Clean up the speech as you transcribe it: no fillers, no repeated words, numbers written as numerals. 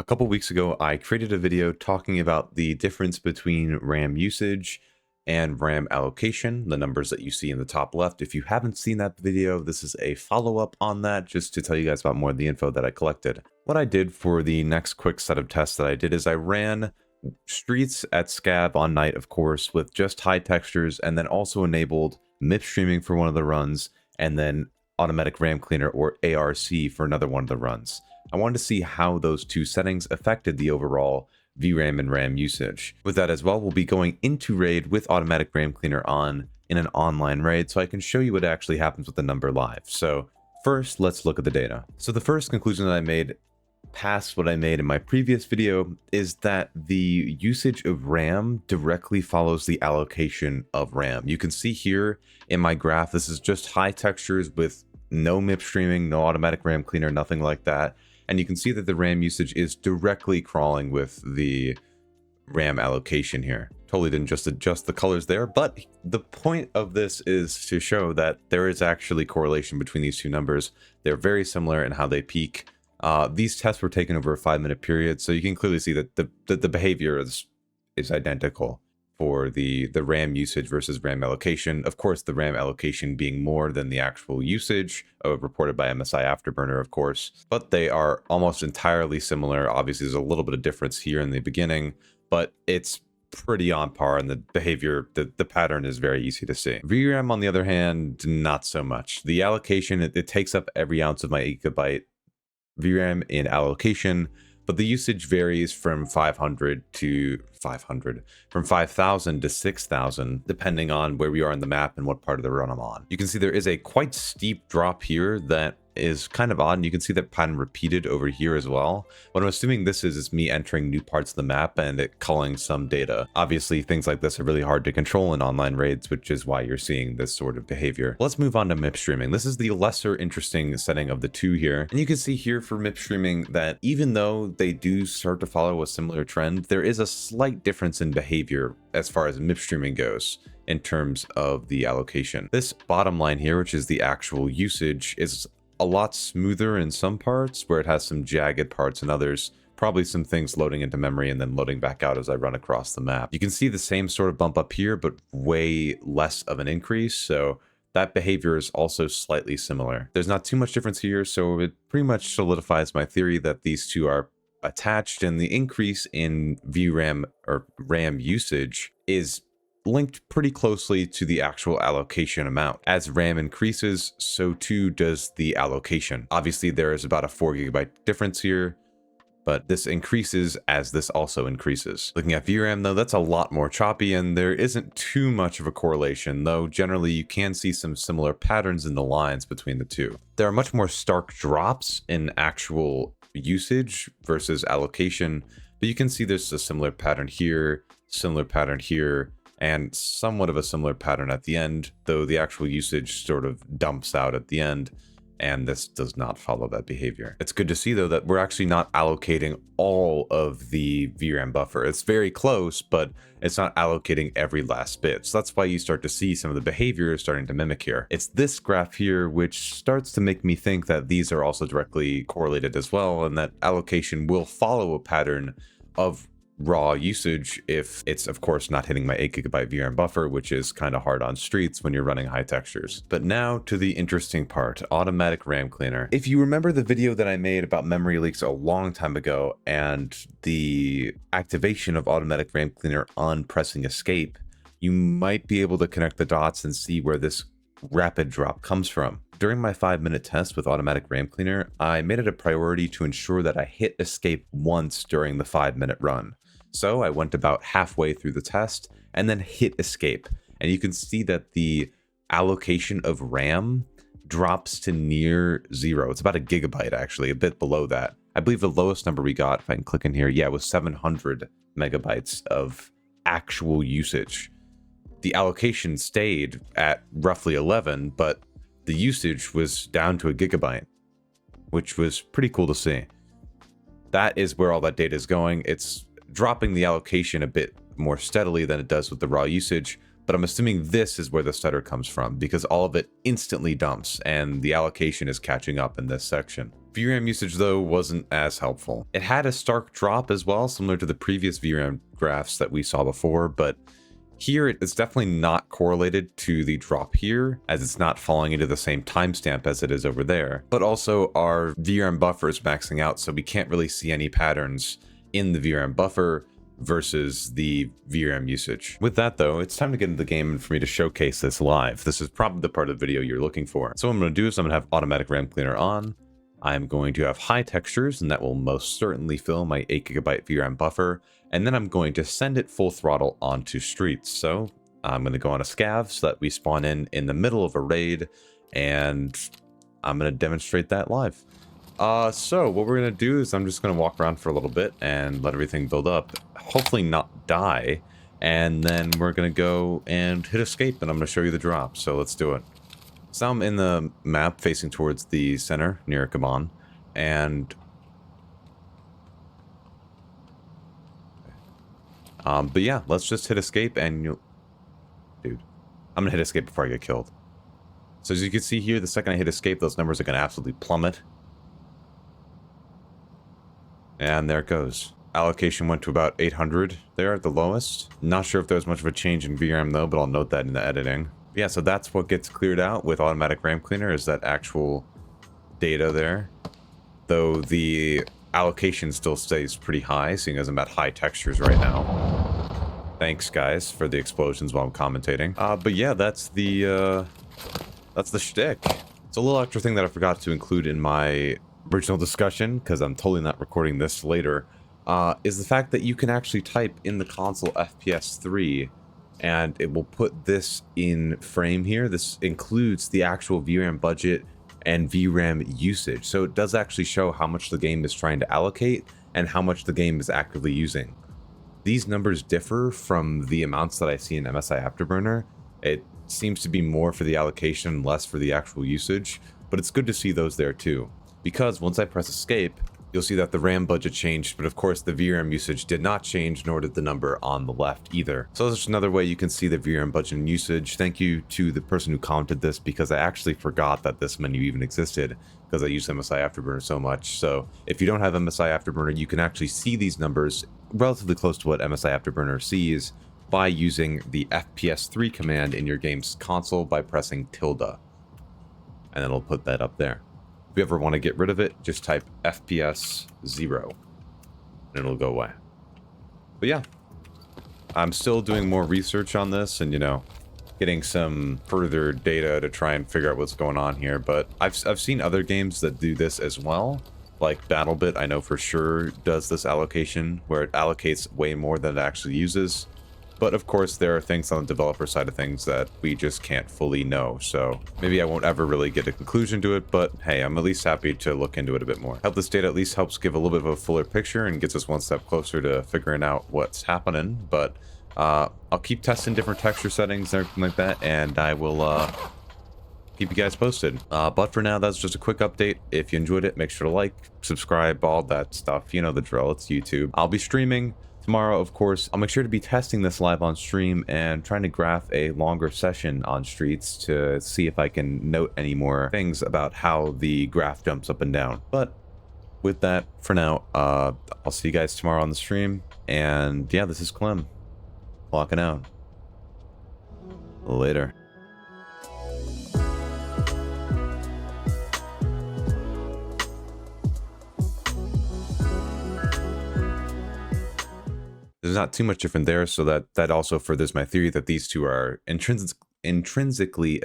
couple weeks ago, I created a video talking about the difference between RAM usage and RAM allocation, the numbers that you see in the top left. If you haven't seen that video, this is a follow-up on that, just to tell you guys about more of the info that I collected. What I did for the next quick set of tests that I did is I ran streets at Scab on night, of course, with just high textures, and then also enabled MIP streaming for one of the runs, and then automatic RAM cleaner, or A.R.C, for another one of the runs. I wanted to see how those two settings affected the overall VRAM and RAM usage. With that as well, we'll be going into raid with automatic RAM cleaner on in an online raid, so I can show you what actually happens with the number live. So first, let's look at the data. So the first conclusion that I made past what I made in my previous video is that the usage of RAM directly follows the allocation of RAM. You can see here in my graph, this is just high textures with no MIP streaming, no automatic RAM cleaner, nothing like that. And you can see that the RAM usage is directly crawling with the RAM allocation here. Totally didn't just adjust the colors there, but the point of this is to show that there is actually correlation between these two numbers. They're very similar in how they peak. These tests were taken over a 5-minute period, so you can clearly see that the behavior is identical for the RAM usage versus RAM allocation. Of course, the RAM allocation being more than the actual usage, reported by MSI Afterburner, of course, but they are almost entirely similar. Obviously, there's a little bit of difference here in the beginning, but it's pretty on par, and the behavior, the pattern is very easy to see. VRAM, on the other hand, not so much. The allocation, it takes up every ounce of my 8 GB VRAM in allocation, but the usage varies from 500 to 500, from 5,000 to 6,000, depending on where we are in the map and what part of the run I'm on. You can see there is a quite steep drop here that is kind of odd, and you can see that pattern repeated over here as well. What I'm assuming this is me entering new parts of the map and it culling some data. Obviously, things like this are really hard to control in online raids, which is why you're seeing this sort of behavior. Let's move on to MIP streaming. This is the lesser interesting setting of the two here. And you can see here for MIP streaming that even though they do start to follow a similar trend, there is a slight difference in behavior as far as MIP streaming goes in terms of the allocation. This bottom line here, which is the actual usage, is a lot smoother in some parts, where it has some jagged parts in others, probably some things loading into memory and then loading back out as I run across the map. You can see the same sort of bump up here, but way less of an increase, so that behavior is also slightly similar. There's not too much difference here, so it pretty much solidifies my theory that these two are attached, and the increase in VRAM or RAM usage is linked pretty closely to the actual allocation amount. As RAM increases, so too does the allocation. Obviously, there is about a 4 GB difference here, but this increases as this also increases. Looking at VRAM though, that's a lot more choppy, and there isn't too much of a correlation, though generally you can see some similar patterns in the lines between the two. There are much more stark drops in actual usage versus allocation, but you can see there's a similar pattern here, and somewhat of a similar pattern at the end, though the actual usage sort of dumps out at the end, and this does not follow that behavior. It's good to see, though, that we're actually not allocating all of the VRAM buffer. It's very close, but it's not allocating every last bit. So that's why you start to see some of the behavior starting to mimic here. It's this graph here which starts to make me think that these are also directly correlated as well, and that allocation will follow a pattern of raw usage if it's, of course, not hitting my 8 GB VRAM buffer, which is kind of hard on streets when you're running high textures. But now to the interesting part, automatic RAM cleaner. If you remember the video that I made about memory leaks a long time ago and the activation of automatic RAM cleaner on pressing escape, you might be able to connect the dots and see where this rapid drop comes from. During my 5-minute test with automatic RAM cleaner, I made it a priority to ensure that I hit escape once during the 5-minute run. So I went about halfway through the test and then hit escape. And you can see that the allocation of RAM drops to near 0. It's about 1 GB actually, a bit below that. I believe the lowest number we got, if I can click in here, yeah, was 700 megabytes of actual usage. The allocation stayed at roughly 11, but the usage was down to 1 GB, which was pretty cool to see. That is where all that data is going. It's dropping the allocation a bit more steadily than it does with the raw usage, but I'm assuming this is where the stutter comes from because all of it instantly dumps and the allocation is catching up in this section. VRAM usage though wasn't as helpful. It had a stark drop as well, similar to the previous VRAM graphs that we saw before, but here it's definitely not correlated to the drop here, as it's not falling into the same timestamp as it is over there. But also our VRAM buffer is maxing out, so we can't really see any patterns in the VRAM buffer versus the VRAM usage. With that though, it's time to get into the game and for me to showcase this live. This is probably the part of the video you're looking for. So what I'm going to do is I'm going to have automatic RAM cleaner on. I'm going to have high textures, and that will most certainly fill my 8GB VRAM buffer. And then I'm going to send it full throttle onto streets. So I'm going to go on a scav so that we spawn in the middle of a raid, and I'm going to demonstrate that live. So what we're going to do is I'm just going to walk around for a little bit and let everything build up, hopefully not die, and then we're going to go and hit escape, and I'm going to show you the drop. So let's do it. So I'm in the map facing towards the center near Kaban, and but yeah, let's just hit escape and you'll... Dude, I'm gonna hit escape before I get killed. So as you can see here, the second I hit escape, those numbers are gonna absolutely plummet. And there it goes. Allocation went to about 800 there at the lowest. Not sure if there was much of a change in VRAM though, but I'll note that in the editing. Yeah, so that's what gets cleared out with automatic RAM cleaner, is that actual data there. Though the allocation still stays pretty high, seeing as I'm at high textures right now. Thanks guys for the explosions while I'm commentating. But yeah, that's the shtick. It's a little extra thing that I forgot to include in my original discussion, because I'm totally not recording this later, is the fact that you can actually type in the console FPS 3 and it will put this in frame here. This includes the actual VRAM budget and VRAM usage. So it does actually show how much the game is trying to allocate and how much the game is actively using. These numbers differ from the amounts that I see in MSI Afterburner. It seems to be more for the allocation, less for the actual usage, but it's good to see those there too. Because once I press escape, you'll see that the RAM budget changed, but of course the VRAM usage did not change, nor did the number on the left either. So that's just another way you can see the VRAM budget and usage. Thank you to the person who commented this, because I actually forgot that this menu even existed because I use MSI Afterburner so much. So if you don't have MSI Afterburner, you can actually see these numbers relatively close to what MSI Afterburner sees by using the FPS3 command in your game's console by pressing tilde. And it'll put that up there. If you ever want to get rid of it, just type FPS 0 and it'll go away. But yeah, I'm still doing more research on this and, you know, getting some further data to try and figure out what's going on here. But I've seen other games that do this as well. Like BattleBit, I know for sure does this allocation where it allocates way more than it actually uses. But of course, there are things on the developer side of things that we just can't fully know. So maybe I won't ever really get a conclusion to it, but hey, I'm at least happy to look into it a bit more. Help this data at least helps give a little bit of a fuller picture and gets us one step closer to figuring out what's happening. But I'll keep testing different texture settings and everything like that, and I will keep you guys posted. But for now, that's just a quick update. If you enjoyed it, make sure to like, subscribe, all that stuff. You know the drill, it's YouTube. I'll be streaming tomorrow, of course. I'll make sure to be testing this live on stream and trying to graph a longer session on streets to see if I can note any more things about how the graph jumps up and down. But with that, for now, I'll see you guys tomorrow on the stream. And yeah, this is Clem, clocking out. Later. There's not too much different there, so that also furthers my theory that these two are intrinsically